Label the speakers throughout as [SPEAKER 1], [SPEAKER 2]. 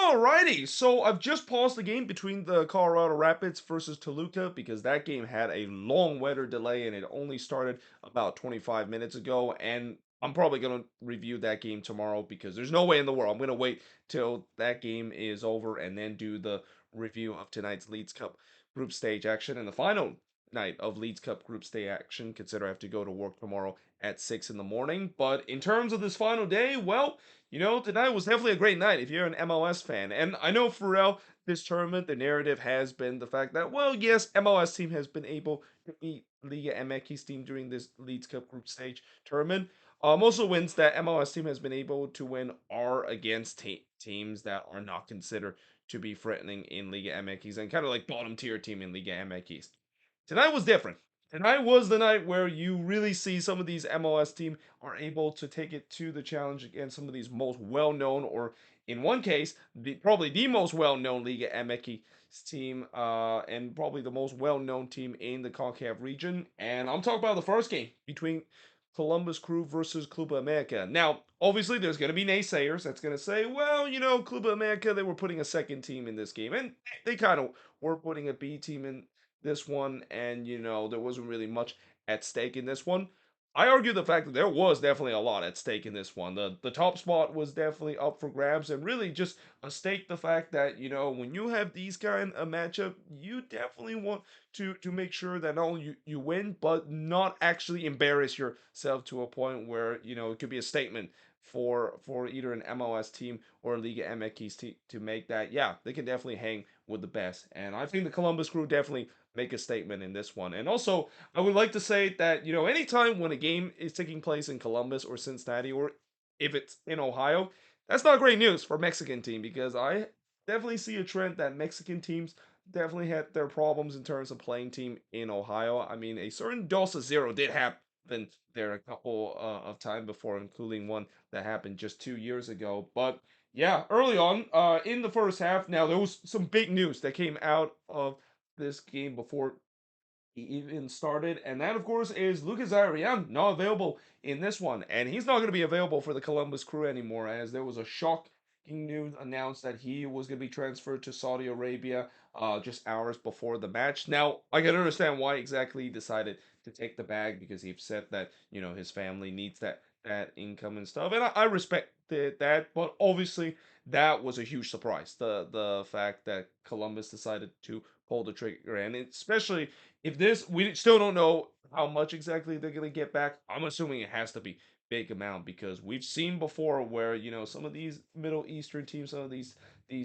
[SPEAKER 1] Alrighty, so I've just paused the game between the Colorado Rapids versus Toluca because that game had a long weather delay and it only started about 25 minutes ago. And I'm probably going to review that game tomorrow because there's no way in the world I'm going to wait till that game is over and then do the review of tonight's Leeds Cup group stage action and the final night of Leeds Cup group stage action. Consider I have to go to work tomorrow at 6 in the morning. But in terms of this final day, well, tonight was definitely a great night if you're an MLS fan. And I know for this tournament, the narrative has been the fact that, well, yes, MLS team has been able to beat Liga MX's team during this Leeds Cup group stage tournament. Most of the wins that MLS team has been able to win are against teams that are not considered to be threatening in Liga MX and kind of like bottom tier team in Liga MX. Tonight was different. Tonight was the night where you really see some of these MLS teams are able to take it to the challenge against some of these most well-known, or in one case, probably the most well-known Liga MX team, and probably the most well-known team in the CONCACAF region. And I'm talking about the first game between Columbus Crew versus Club America. Now, obviously, there's going to be naysayers that's going to say, well, Club America, they were putting a second team in this game, and they kind of were putting a B team in this one, and there wasn't really much at stake in this one. I argue the fact that there was definitely a lot at stake in this one. The top spot was definitely up for grabs, and really just a stake the fact that when you have these kind of matchup, you definitely want to make sure that not only you win, but not actually embarrass yourself to a point where it could be a statement for either an MLS team or a Liga MX team to make that, yeah, they can definitely hang with the best. And I think the Columbus Crew definitely make a statement in this one. And also, I would like to say that, anytime when a game is taking place in Columbus or Cincinnati, or if it's in Ohio, that's not great news for Mexican team because I definitely see a trend that Mexican teams definitely had their problems in terms of playing team in Ohio. I mean, a certain dose of zero did happen there a couple of time before, including one that happened just 2 years ago. But yeah, early on in the first half, now there was some big news that came out of this game before he even started, and that of course is Lucas Arian not available in this one, and he's not going to be available for the Columbus Crew anymore, as there was a shocking news announced that he was going to be transferred to Saudi Arabia just hours before the match. Now I can understand why exactly he decided to take the bag because he said that his family needs that income and stuff, and I respected that, but obviously that was a huge surprise. The fact that Columbus decided to pull the trigger, and especially if this, we still don't know how much exactly they're gonna get back. I'm assuming it has to be big amount because we've seen before where some of these Middle Eastern teams, some of these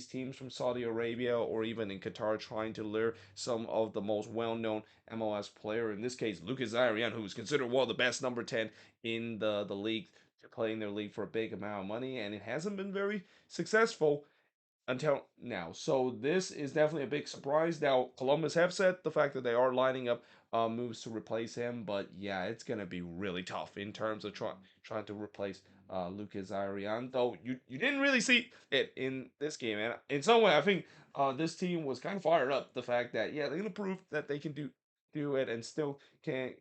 [SPEAKER 1] teams from Saudi Arabia or even in Qatar trying to lure some of the most well-known MLS player, in this case Lucas Arian, who is considered one of the best number 10 in the league, to play in their league for a big amount of money, and it hasn't been very successful until now. So this is definitely a big surprise. Now, Columbus have said the fact that they are lining up moves to replace him, but yeah, it's gonna be really tough in terms of trying to replace Lucas Arian. Though you didn't really see it in this game, and in some way, I think this team was kind of fired up. The fact that yeah, they're gonna prove that they can do it and still can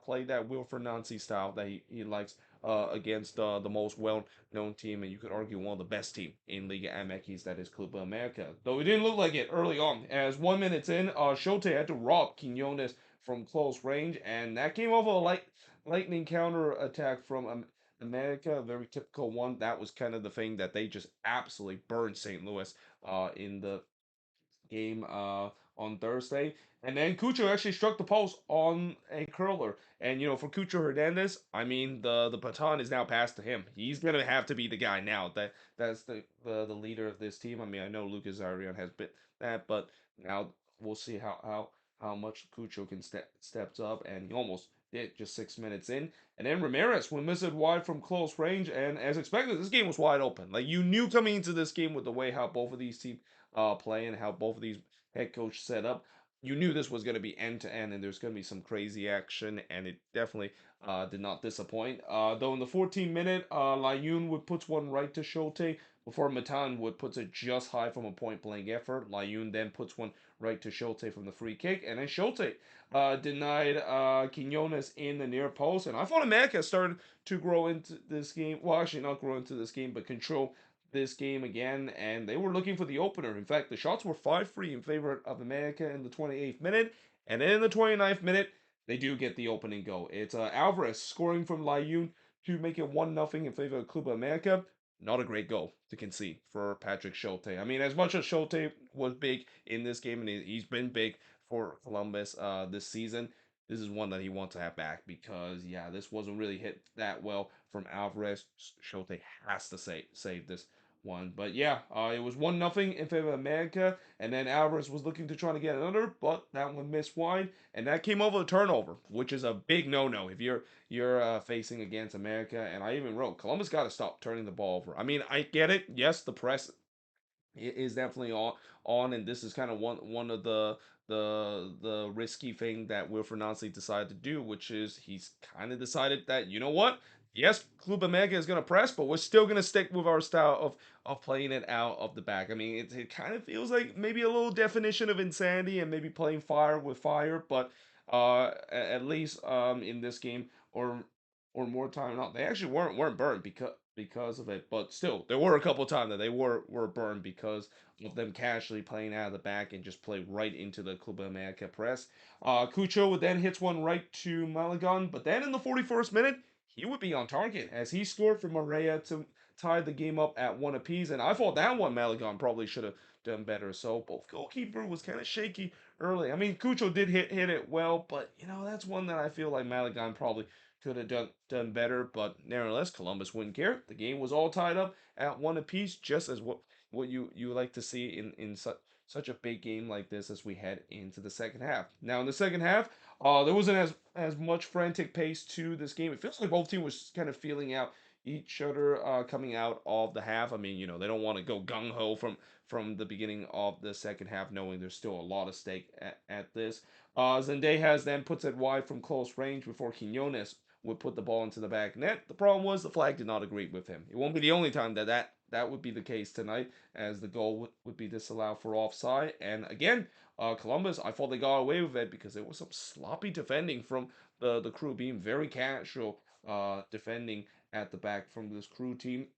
[SPEAKER 1] play that Wilfred Nancy style that he likes against the most well-known team, and you could argue one of the best team in Liga MX, that is Club America. Though it didn't look like it early on, as 1 minute in, Shote had to rob Quinones from close range, and that came off a lightning counter attack from America, a very typical one. That was kind of the thing that they just absolutely burned St. Louis in the game on Thursday. And then Cucho actually struck the post on a curler. And for Cucho Hernandez, I mean the baton is now passed to him. He's gonna have to be the guy now. That's the leader of this team. I mean, I know Lucas Arian has been that, but now we'll see how much Cucho can steps up, and he almost did just 6 minutes in. And then Ramirez will miss it wide from close range, and as expected, this game was wide open. Like you knew coming into this game with the way how both of these teams play and how both of these head coach set up, you knew this was going to be end to end and there's going to be some crazy action, and it definitely did not disappoint. Though in the 14th minute, Layun would put one right to Shote before Matan would puts it just high from a point blank effort. Layun then puts one right to Shote from the free kick, and then Shote denied Quinones in the near post. And I thought America started to grow into this game. Well, actually, not grow into this game, but control this game again, and they were looking for the opener. In fact, the shots were 5-3 in favor of America in the 28th minute, and then in the 29th minute, they do get the opening goal. It's Alvarez scoring from Layun to make it 1-0 in favor of Club America. Not a great goal to concede for Patrick Scholte. I mean, as much as Scholte was big in this game, and he's been big for Columbus this season, this is one that he wants to have back because yeah, this wasn't really hit that well from Alvarez. Scholte has to save this one. But yeah, it was 1-0 in favor of America, and then Alvarez was looking to try to get another, but that one missed wide, and that came over a turnover, which is a big no-no if you're facing against America. And I even wrote Columbus got to stop turning the ball over. I mean, I get it. Yes, the press is definitely on, and this is kind of one of the risky thing that Wilfred Nancy decided to do, which is he's kind of decided that, you know what, yes, Club America is going to press, but we're still going to stick with our style of playing it out of the back. I mean, it kind of feels like maybe a little definition of insanity and maybe playing fire with fire, but at least in this game, or more time not, they actually weren't burned because of it, but still there were a couple of times that they were burned because of them casually playing out of the back and just play right into the Club America press. Cucho then hits one right to Malagon, but then in the 41st minute he would be on target as he scored for Maria to tie the game up at one apiece, and I thought that one Malagon probably should have done better. So both goalkeeper was kind of shaky early. I mean, Cucho did hit it well, but that's one that I feel like Malagon probably could have done better, but nevertheless, Columbus wouldn't care. The game was all tied up at one apiece, just as what you like to see in such a big game like this as we head into the second half. Now in the second half, there wasn't as much frantic pace to this game. It feels like both teams was kind of feeling out each other coming out of the half. I mean, they don't want to go gung ho from the beginning of the second half, knowing there's still a lot of stake at this. Zendejas then puts it wide from close range before Quinones would put the ball into the back net. The problem was the flag did not agree with him. It won't be the only time that would be the case tonight, as the goal would be disallowed for offside. And again, Columbus, I thought they got away with it because there was some sloppy defending from the crew, being very casual defending at the back from this crew team.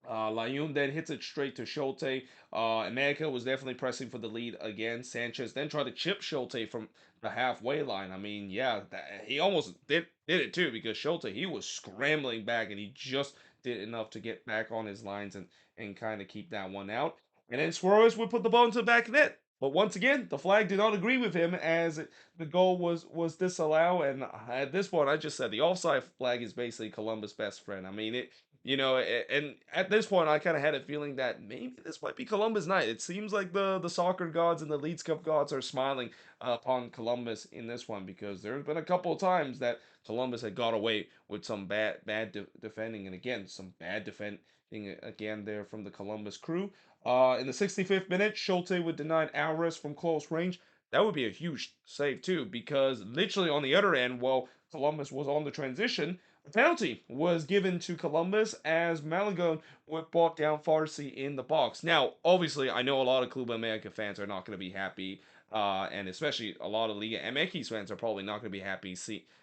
[SPEAKER 1] Layun then hits it straight to Schulte. America was definitely pressing for the lead again. Sanchez then tried to chip Schulte from the halfway line. I mean, yeah, he almost did it too because Schulte, he was scrambling back and he just did enough to get back on his lines and kind of keep that one out. And then Suarez would put the ball into the back net. But once again, the flag did not agree with him as the goal was disallowed. And at this point, I just said the offside flag is basically Columbus' best friend. I mean, and at this point, I kind of had a feeling that maybe this might be Columbus night. It seems like the soccer gods and the Leeds Cup gods are smiling upon Columbus in this one because there's been a couple of times that Columbus had got away with some bad defending, and again some bad defending again there from the Columbus crew. In the 65th minute, Schulte would deny Alvarez from close range. That would be a huge save too, because literally on the other end, while Columbus was on the transition, a penalty was given to Columbus as Malagon would brought down Farsi in the box. Now, obviously, I know a lot of Club America fans are not going to be happy, and especially a lot of Liga MX fans are probably not going to be happy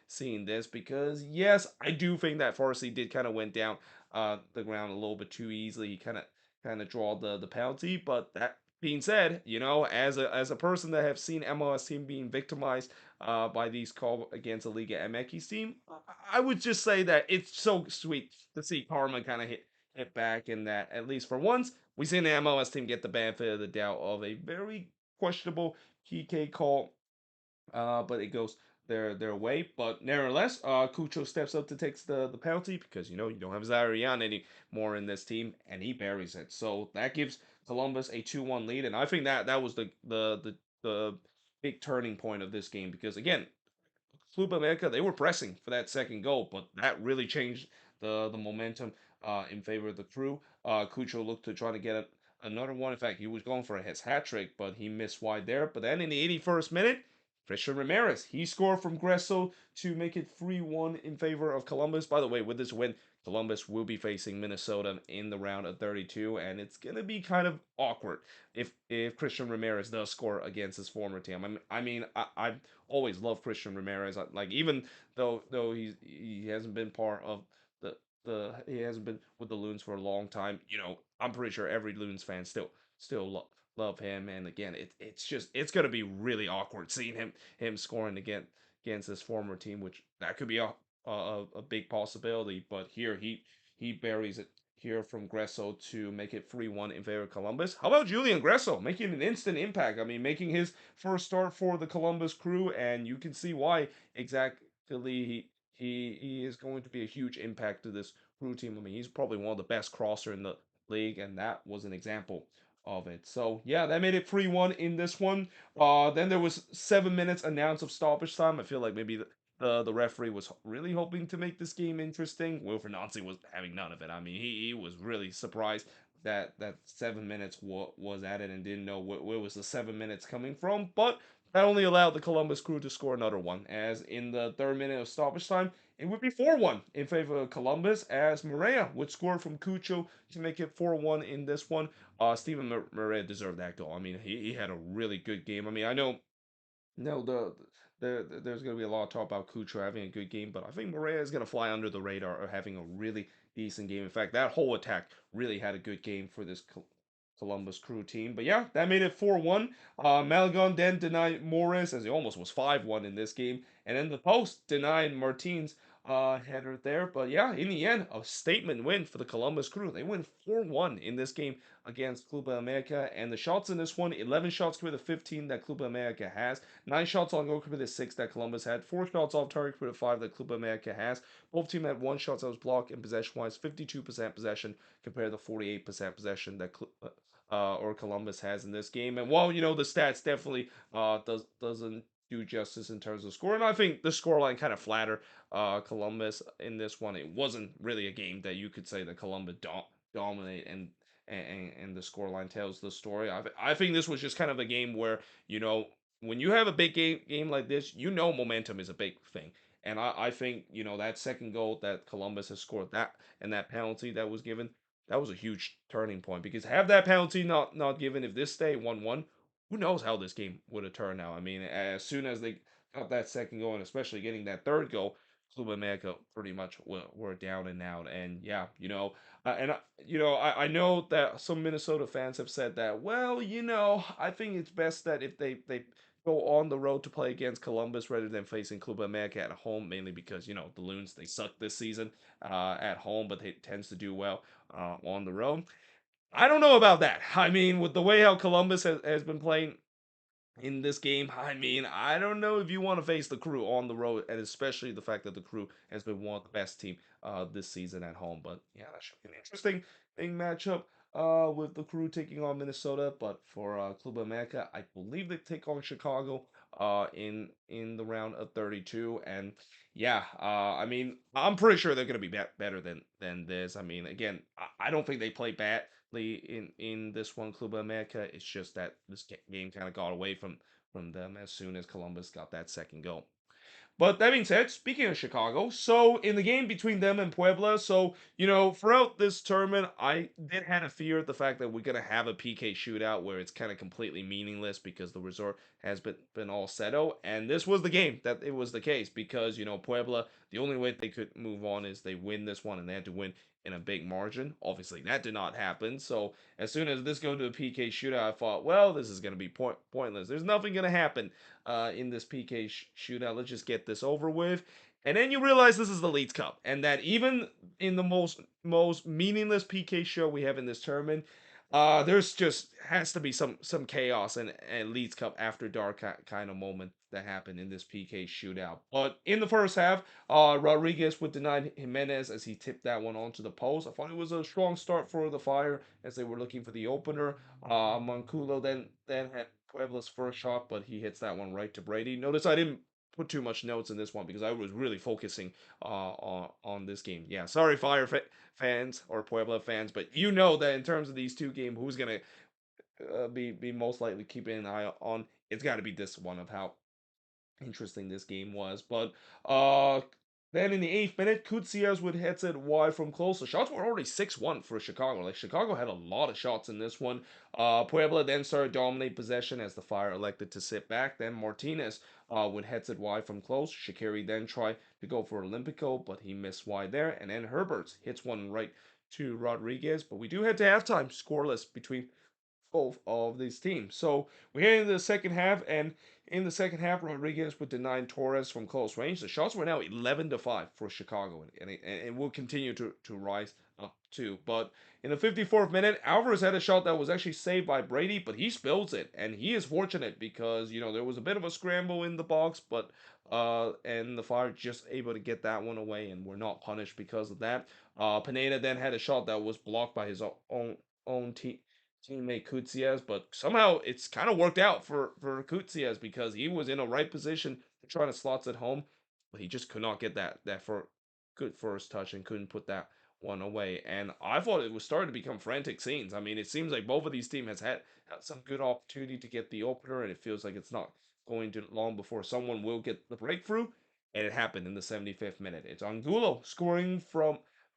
[SPEAKER 1] seeing this because, yes, I do think that Farsi did kind of went down the ground a little bit too easily. He kind of draw the penalty, but that being said, as a person that have seen MLS team being victimized by these call against a Liga MX team, I would just say that it's so sweet to see karma kind of hit back, and that at least for once we seen the MLS team get the benefit of the doubt of a very questionable PK call, but it goes their way. But nevertheless, Cucho steps up to take the penalty because you don't have Zarian anymore in this team, and he buries it. So that gives Columbus a 2-1 lead, and I think that was the big turning point of this game because again, Club America, they were pressing for that second goal, but that really changed the momentum in favor of the crew. Cucho looked to try to get another one. In fact, he was going for his hat trick, but he missed wide there. But then in the 81st minute, Christian Ramirez, he scored from Gresso to make it 3-1 in favor of Columbus. By the way, with this win, Columbus will be facing Minnesota in the round of 32, and it's gonna be kind of awkward if Christian Ramirez does score against his former team. I always loved Christian Ramirez. Like even though he hasn't been part of the the he hasn't been with the Loons for a long time. I'm pretty sure every Loons fan still love him. And again, it's gonna be really awkward seeing him scoring against his former team, which that could be a big possibility. But here he buries it here from Gresso to make it 3-1 in favor of Columbus. How about Julian Gresso making an instant impact? I mean, making his first start for the Columbus Crew, and you can see why exactly he is going to be a huge impact to this Crew team. I mean, he's probably one of the best crosser in the league, and that was an example of it. So yeah, that made it 3-1 in this one. Then there was 7 minutes announced of stoppage time. I feel like maybe the referee was really hoping to make this game interesting. Wilfred Nancy was having none of it. I mean, he was really surprised that 7 minutes was added and didn't know where was the 7 minutes coming from. But that only allowed the Columbus Crew to score another one, as in the third minute of stoppage time, it would be 4-1 in favor of Columbus, as Maria would score from Cucho to make it 4-1 in this one. Steven Maria deserved that goal. I mean, he had a really good game. I mean, I know no, there's going to be a lot of talk about Kucher having a good game, but I think Morea is going to fly under the radar or having a really decent game. In fact, that whole attack really had a good game for this Columbus Crew team. But yeah, that made it 4-1. Malagon then denied Morris, as he almost was 5-1 in this game. And then the post denied Martins header there. But yeah, in the end, a statement win for the Columbus Crew. They win 4-1 in this game against Club America. And the shots in this one, 11 shots compared to 15 that Club America has. 9 shots on goal compared to 6 that Columbus had. 4 shots off target compared to 5 that Club America has. Both teams had 1 shot that was blocked, and possession-wise, 52% possession compared to 48% possession that or Columbus has in this game. And while the stats definitely doesn't do justice in terms of scoring, I think the scoreline kind of flatter Columbus in this one. It wasn't really a game that you could say that Columbus dominate and the scoreline tells the story. I think this was just kind of a game where when you have a big game like this, momentum is a big thing. And I think that second goal that Columbus has scored, that and that penalty that was given, that was a huge turning point, because have that penalty not given, if this stayed 1-1, who knows how this game would have turned out. I mean, as soon as they got that second goal, and especially getting that third goal, Club America pretty much were down and out. And yeah, I know that some Minnesota fans have said that, well, I think it's best that if they go on the road to play against Columbus rather than facing Club America at home, mainly because the Loons, they suck this season at home, but they tends to do well on the road. I don't know about that. I mean, with the way how Columbus has been playing in this game, I mean, I don't know if you want to face the Crew on the road, and especially the fact that the Crew has been one of the best team this season at home. But yeah, that should be an interesting matchup with the Crew taking on Minnesota. But for Club America, I believe they take on Chicago in the round of 32. And yeah, I mean, I'm pretty sure they're going to be better than this. I mean, again, I don't think they play badly in this one, Club America. It's just that this game kind of got away from them as soon as Columbus got that second goal. But that being said, speaking of Chicago, so in the game between them and Puebla, so throughout this tournament, I did had a fear of the fact that we're gonna have a PK shootout where it's kind of completely meaningless because the resort has been all settled, and this was the game that it was the case, because Puebla, the only way they could move on is they win this one, and they had to win in a big margin. Obviously, that did not happen. So as soon as this go to a PK shootout, I thought, well, this is gonna be pointless. There's nothing gonna happen in this PK shootout. Let's just get this over with. And then you realize this is the Leeds Cup, and that even in the most meaningless PK show we have in this tournament, there's just has to be some chaos and Leeds Cup after dark kind of moment that happened in this PK shootout. But in the first half, Rodriguez would deny Jimenez as he tipped that one onto the post. I thought it was a strong start for the Fire as they were looking for the opener. Manculo then had Puebla's first shot, but he hits that one right to Brady. Notice I didn't put too much notes in this one because I was really focusing on this game. Yeah, sorry, fans or Puebla fans, but you know that in terms of these two games, who's gonna be most likely keeping an eye on? It's got to be this one of how interesting this game was. But Then in the eighth minute, Kutsias would hit it wide from close. The shots were already 6-1 for Chicago. Like Chicago had a lot of shots in this one. Puebla then started dominate possession as the Fire elected to sit back. Then Martinez would hit it wide from close. Shaqiri then tried to go for Olympico, but he missed wide there. And then Herbert hits one right to Rodriguez. But we do head to halftime, scoreless between both of these teams. So we head into the second half, and in the second half, Rodriguez would deny Torres from close range. The shots were now 11-5 for Chicago, and will continue to rise up too. But in the 54th minute, Alvarez had a shot that was actually saved by Brady, but he spills it, and he is fortunate because there was a bit of a scramble in the box, but and the Fire just able to get that one away, and were not punished because of that. Pineda then had a shot that was blocked by his own teammate Kutsias, but somehow it's kind of worked out for Kutsias because he was in a right position to try to slots it home, but he just could not get that for good first touch and couldn't put that one away. And I thought it was starting to become frantic scenes. I mean, it seems like both of these teams had some good opportunity to get the opener, and it feels like it's not going to long before someone will get the breakthrough. And it happened in the 75th minute. It's Angulo scoring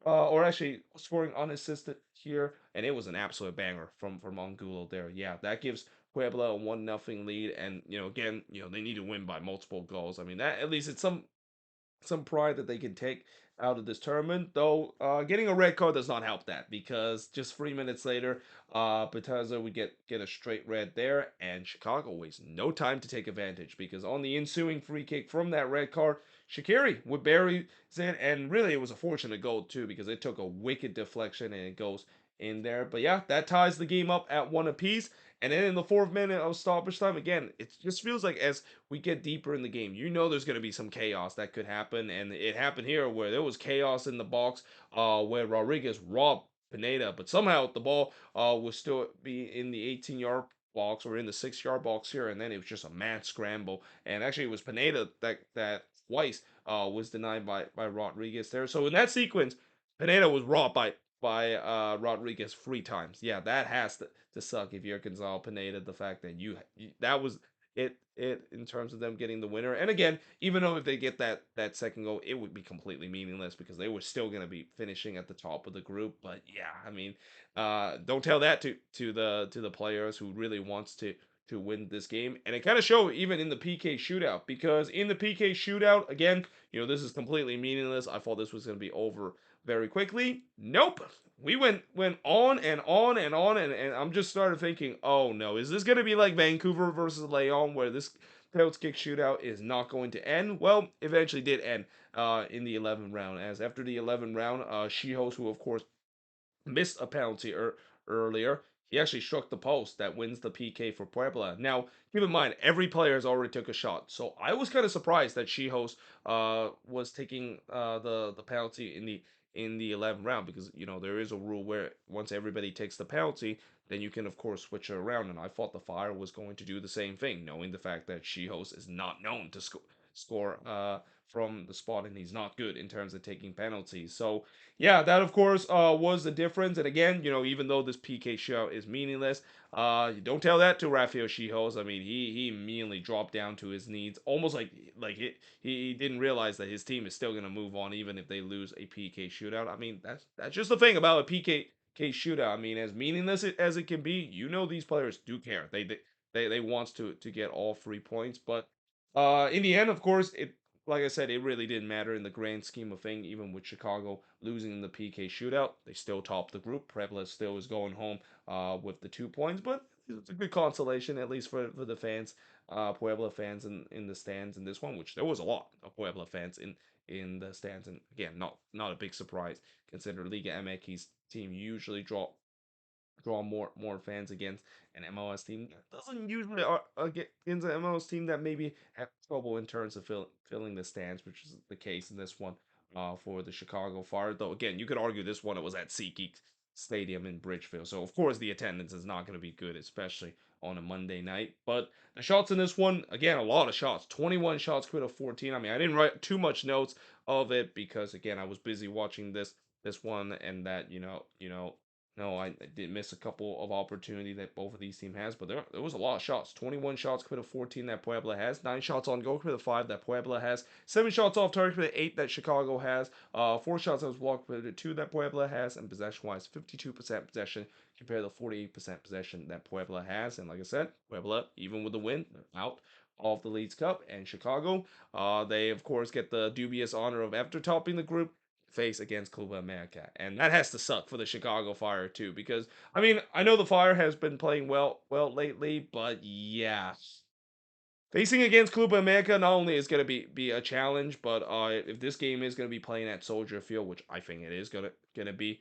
[SPEAKER 1] or actually scoring unassisted here, and it was an absolute banger from Angulo there. Yeah, that gives Puebla a 1-0 lead, and again, they need to win by multiple goals. I mean, that at least it's some pride that they can take out of this tournament. Though getting a red card does not help that because just 3 minutes later, Betaza would get a straight red there, and Chicago wastes no time to take advantage because on the ensuing free kick from that red card, Shaqiri would bury it, and really it was a fortunate goal too because it took a wicked deflection and it goes in there. But yeah, that ties the game up at one apiece. And then in the fourth minute of stoppage time, again, it just feels like as we get deeper in the game, there's going to be some chaos that could happen, and it happened here where there was chaos in the box, where Rodriguez robbed Pineda, but somehow the ball was still be in the 18-yard box or in the 6-yard box here, and then it was just a mad scramble, and actually it was Pineda that twice was denied by Rodriguez there. So in that sequence, Pineda was robbed by Rodriguez 3 times. Yeah, that has to suck if you're Gonzalo Pineda. The fact that that was it in terms of them getting the winner. And again, even though if they get that second goal, it would be completely meaningless because they were still going to be finishing at the top of the group. But yeah, I mean, don't tell that to the players who really wants to win this game. And it kind of showed even in the PK shootout because in the PK shootout, again, this is completely meaningless. I thought this was going to be over very quickly. Nope. We went on and on and on, and I'm just started thinking, oh no, is this gonna be like Vancouver versus Leon, where this penalty kick shootout is not going to end? Well, eventually did end in the 11th round, as after the 11th round, Shihos, who of course missed a penalty earlier. He actually struck the post that wins the PK for Puebla. Now, keep in mind, every player has already took a shot, so I was kind of surprised that Shihos was taking the penalty in the 11th round because there is a rule where once everybody takes the penalty, then you can of course switch it around. And I thought the Fire was going to do the same thing, knowing the fact that Shihos is not known to score from the spot, and he's not good in terms of taking penalties. So yeah, that of course was the difference. And again, even though this PK show is meaningless, you don't tell that to Rafael Shihos. I mean, he immediately dropped down to his knees, almost like he didn't realize that his team is still gonna move on even if they lose a PK shootout. I mean, that's just the thing about a PK shootout. I mean, as meaningless as it can be, these players do care. They wants to get all 3 points, but in the end, of course, it like I said, it really didn't matter in the grand scheme of thing. Even with Chicago losing in the PK shootout, they still top the group. Puebla still is going home with the 2 points, but it's a good consolation at least for the fans, Puebla fans in the stands in this one, which there was a lot of Puebla fans in the stands, and again, not a big surprise considering Liga MX's team usually draw more fans against an MLS team that doesn't usually get against an MLS team that maybe have trouble in terms of filling the stands, which is the case in this one for the Chicago Fire. Though again, you could argue this one it was at SeatGeek Stadium in Bridgeville, so of course the attendance is not going to be good, especially on a Monday night. But the shots in this one, again, a lot of shots, 21 shots, quit of 14. I mean, I didn't write too much notes of it because again, I was busy watching this one, and that No, I did miss a couple of opportunity that both of these teams has, but there was a lot of shots. 21 shots compared to 14 that Puebla has. 9 shots on goal compared to 5 that Puebla has. 7 shots off target compared to 8 that Chicago has. 4 shots that was blocked compared to 2 that Puebla has. And possession-wise, 52% possession compared to 48% possession that Puebla has. And like I said, Puebla, even with the win, they're out of the Leagues Cup. And Chicago, they of course get the dubious honor of after topping the group face against Club America. And that has to suck for the Chicago Fire too, because I mean, I know the Fire has been playing well lately, but yeah. Facing against Club America not only is going to be a challenge, but if this game is going to be playing at Soldier Field, which I think it is gonna be,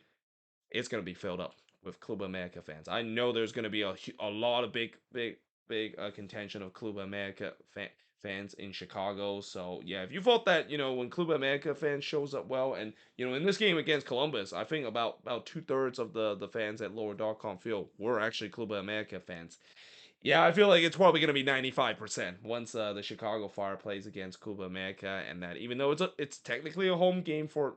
[SPEAKER 1] it's going to be filled up with Club America fans. I know there's going to be a lot of big contention of Club America fans in Chicago. So yeah, if you thought that when Club America fans shows up well, and in this game against Columbus, I think about 2/3 of the fans at Lower Darkon Field were actually Club America fans. Yeah, I feel like it's probably going to be 95% once the Chicago Fire plays against Club America, and that even though it's technically a home game for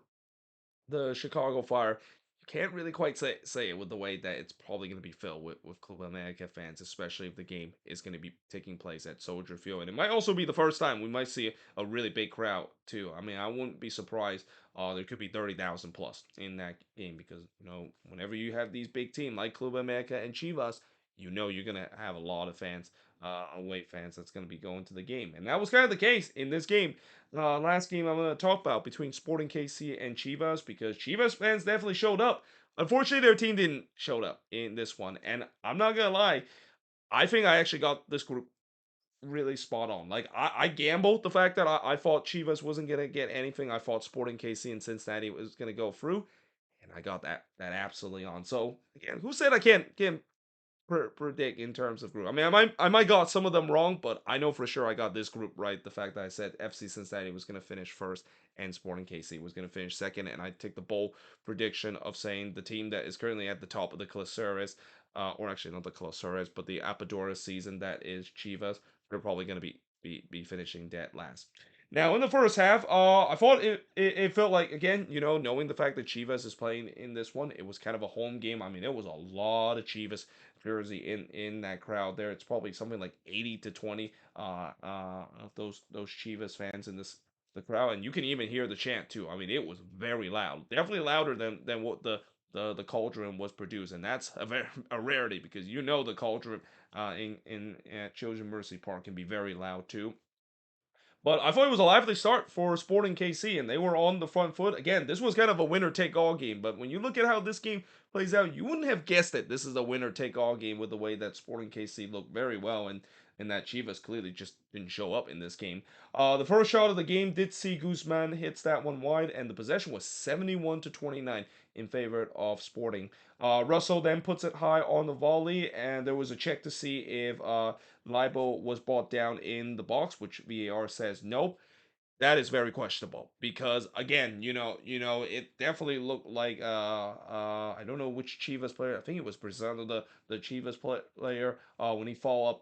[SPEAKER 1] the Chicago Fire, you can't really quite say it with the way that it's probably going to be filled with Club America fans, especially if the game is going to be taking place at Soldier Field. And it might also be the first time we might see a really big crowd, too. I mean, I wouldn't be surprised. There could be 30,000 plus in that game because, whenever you have these big teams like Club America and Chivas, you're going to have a lot of fans, away fans that's going to be going to the game. And that was kind of the case in this game. Last game I'm going to talk about between Sporting KC and Chivas, because Chivas fans definitely showed up. Unfortunately, their team didn't show up in this one, and I'm not gonna lie, I think I actually got this group really spot on. Like I gambled the fact that I thought Chivas wasn't gonna get anything. I thought Sporting KC and Cincinnati was gonna go through, and I got that absolutely on. So again, who said I can't predict in terms of group. I mean, I might got some of them wrong, but I know for sure I got this group right. The fact that I said FC Cincinnati was going to finish first and Sporting KC was going to finish second, and I take the bold prediction of saying the team that is currently at the top of the Claseres, or actually not the Claseres, but the Apadora season, that is Chivas. They're probably going to be finishing dead last. Now, in the first half, I thought it felt like, again, knowing the fact that Chivas is playing in this one, it was kind of a home game. I mean, there was a lot of Chivas jersey in that crowd there. It's probably something like 80 to 20 of those Chivas fans in the crowd, and you can even hear the chant too. I mean, it was very loud, definitely louder than what the Cauldron was produced, and that's a rarity because the Cauldron in at Children Mercy Park can be very loud too. But I thought it was a lively start for Sporting KC, and they were on the front foot. Again, this was kind of a winner take all game, but when you look at how this game plays out, you wouldn't have guessed it. This is a winner take all game with the way that Sporting KC looked very well, and that Chivas clearly just didn't show up in this game. The first shot of the game did see Guzman hits that one wide, and the possession was 71 to 29 in favor of Sporting. Russell then puts it high on the volley, and there was a check to see if Libo was brought down in the box, which VAR says nope. That is very questionable because again, it definitely looked like I don't know which Chivas player. I think it was Brazano, the Chivas player, when he followed up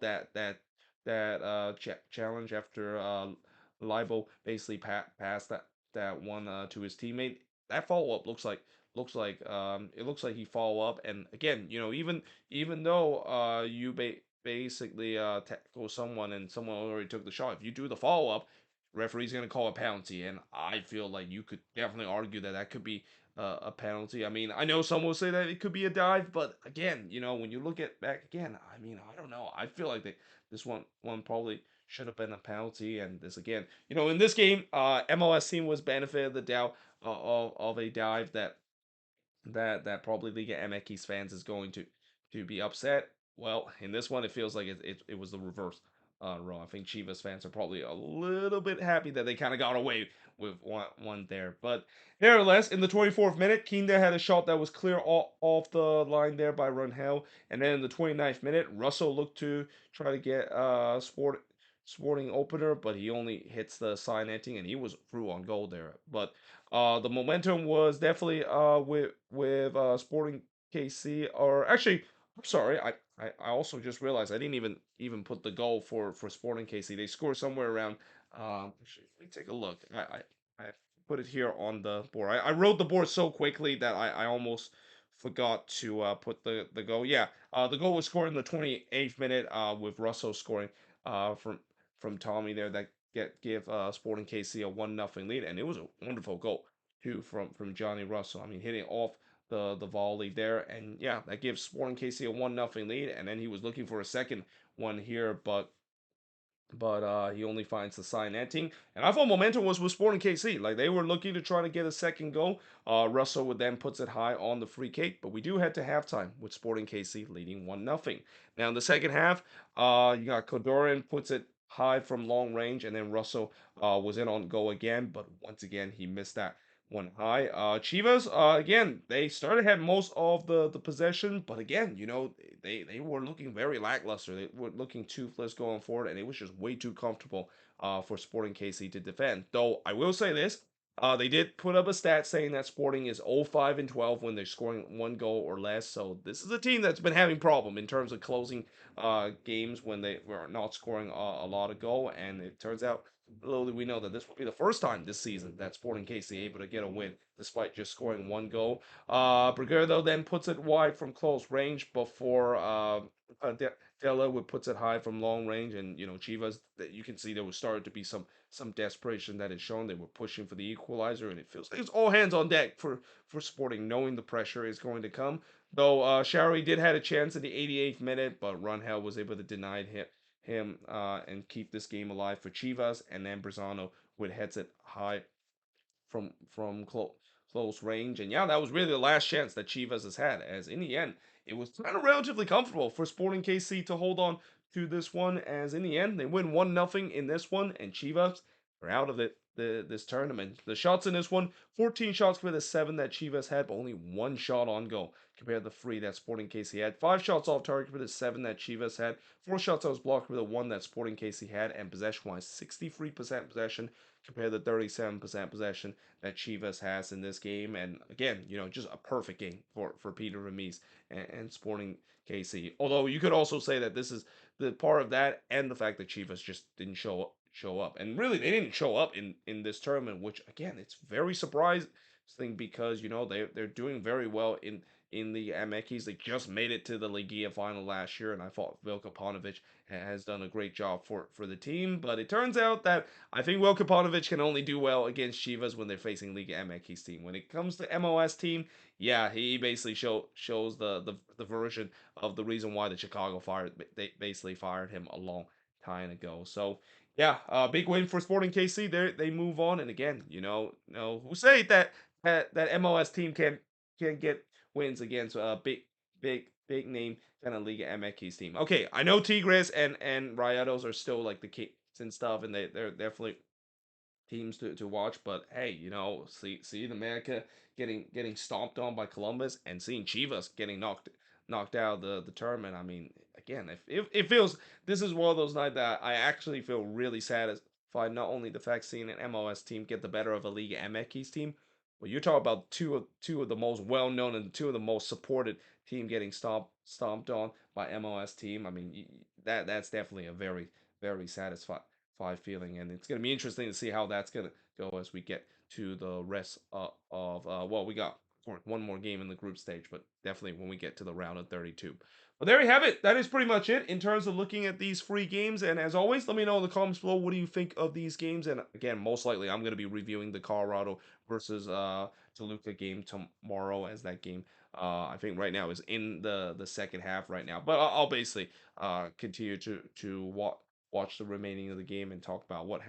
[SPEAKER 1] that challenge after Libo basically passed that one to his teammate. That follow up looks like he follow up, and again, even though you basically tackle someone and someone already took the shot, if you do the follow up, referee's going to call a penalty, and I feel like you could definitely argue that could be a penalty. I mean, I know some will say that it could be a dive, but again, when you look at back again, I mean, I don't know. I feel like this one probably should have been a penalty, and this again, in this game, MLS team was benefited of the doubt of a dive that probably Liga MX fans is going to be upset. Well, in this one, it feels like it was the reverse. Raw. I think Chivas fans are probably a little bit happy that they kind of got away with one there. But nevertheless, in the 24th minute, Kinda had a shot that was clear off the line there by Runhell. And then in the 29th minute, Russell looked to try to get Sporting opener, but he only hits the side netting, and he was through on goal there. But the momentum was definitely with Sporting KC, or actually, I'm sorry, I also just realized I didn't even put the goal for Sporting KC. They scored somewhere around. Actually, let me take a look. I put it here on the board. I wrote the board so quickly that I almost forgot to put the goal. Yeah, the goal was scored in the 28th minute with Russell scoring from Tommy there that give Sporting KC a 1-0 lead, and it was a wonderful goal too from Johnny Russell. I mean, hitting off the volley there, and yeah, that gives Sporting KC a 1-0 lead, and then he was looking for a second one here, but he only finds the side netting. And I thought momentum was with Sporting KC. Like they were looking to try to get a second goal. Russell would then puts it high on the free kick, but we do head to halftime with Sporting KC leading 1-0. Now in the second half, you got Kodorin puts it high from long range, and then Russell was in on goal again, but once again he missed that one high. Chivas, again, they started had most of the possession, but again, they were looking very lackluster. They were looking toothless going forward, and it was just way too comfortable for Sporting KC to defend. Though I will say this, they did put up a stat saying that Sporting is 0-5-12 when they're scoring one goal or less. So this is a team that's been having problem in terms of closing games when they were not scoring a lot of goal, and it turns out little did we know that this will be the first time this season that Sporting KC able to get a win despite just scoring one goal. Brigado then puts it wide from close range before Della would puts it high from long range, and Chivas, that you can see there was started to be some desperation that is shown. They were pushing for the equalizer, and it feels like it's all hands on deck for Sporting, knowing the pressure is going to come. Though Shari did had a chance in the 88th minute, but Runhell was able to deny him and keep this game alive for Chivas, and then Brazano would heads it high from close range. And yeah, that was really the last chance that Chivas has had, as in the end, it was kind of relatively comfortable for Sporting KC to hold on to this one, as in the end, they win 1-0 in this one, and Chivas are out of this tournament. The shots in this one, 14 shots for the 7 that Chivas had, but only one shot on goal compared to the 3 that Sporting KC had. 5 shots off target for the 7 that Chivas had. 4 shots that was blocked for the 1 that Sporting KC had, and possession-wise, 63% possession compared to 37% possession that Chivas has in this game. And again, just a perfect game for Peter Ramirez and Sporting KC. Although you could also say that this is the part of that and the fact that Chivas just didn't show up. And really they didn't show up in this tournament, which again, it's very surprising because they're doing very well in the MX. They just made it to the Ligia final last year, and I thought Vilka Panovic has done a great job for the team. But it turns out that I think Wilko Panovic can only do well against Chivas when they're facing Liga MX team. When it comes to MOS team, yeah, he basically shows the version of the reason why the Chicago they basically fired him a long time ago. So yeah, big win for Sporting KC. They move on, and again, who say that MOS team can get wins against big name kind of Liga MX team. Okay, I know Tigres and Rayados are still like the kids and stuff, and they're definitely teams to watch. But hey, see the America getting stomped on by Columbus, and seeing Chivas getting knocked out of the tournament. I mean, again, if it feels this is one of those nights that I actually feel really satisfied. Not only the fact seeing an MLS team get the better of a Liga MX team, but you're talking about two of the most well known and two of the most supported team getting stomped on by MLS team. I mean, that's definitely a very satisfied feeling, and it's going to be interesting to see how that's going to go as we get to the rest of well, we got one more game in the group stage, but definitely when we get to the round of 32. But there you have it. That is pretty much it in terms of looking at these free games. And as always, let me know in the comments below, what do you think of these games? And again, most likely I'm going to be reviewing the Colorado versus Toluca game tomorrow, as that game I think right now is in the second half right now. But I'll basically continue to watch the remaining of the game and talk about what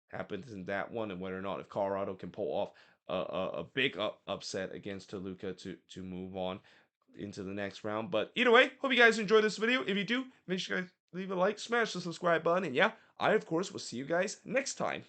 [SPEAKER 1] happens in that one, and whether or not if Colorado can pull off a big upset against Toluca to move on into the next round. But either way, hope you guys enjoyed this video. If you do, make sure you guys leave a like, smash the subscribe button, and yeah, I of course will see you guys next time.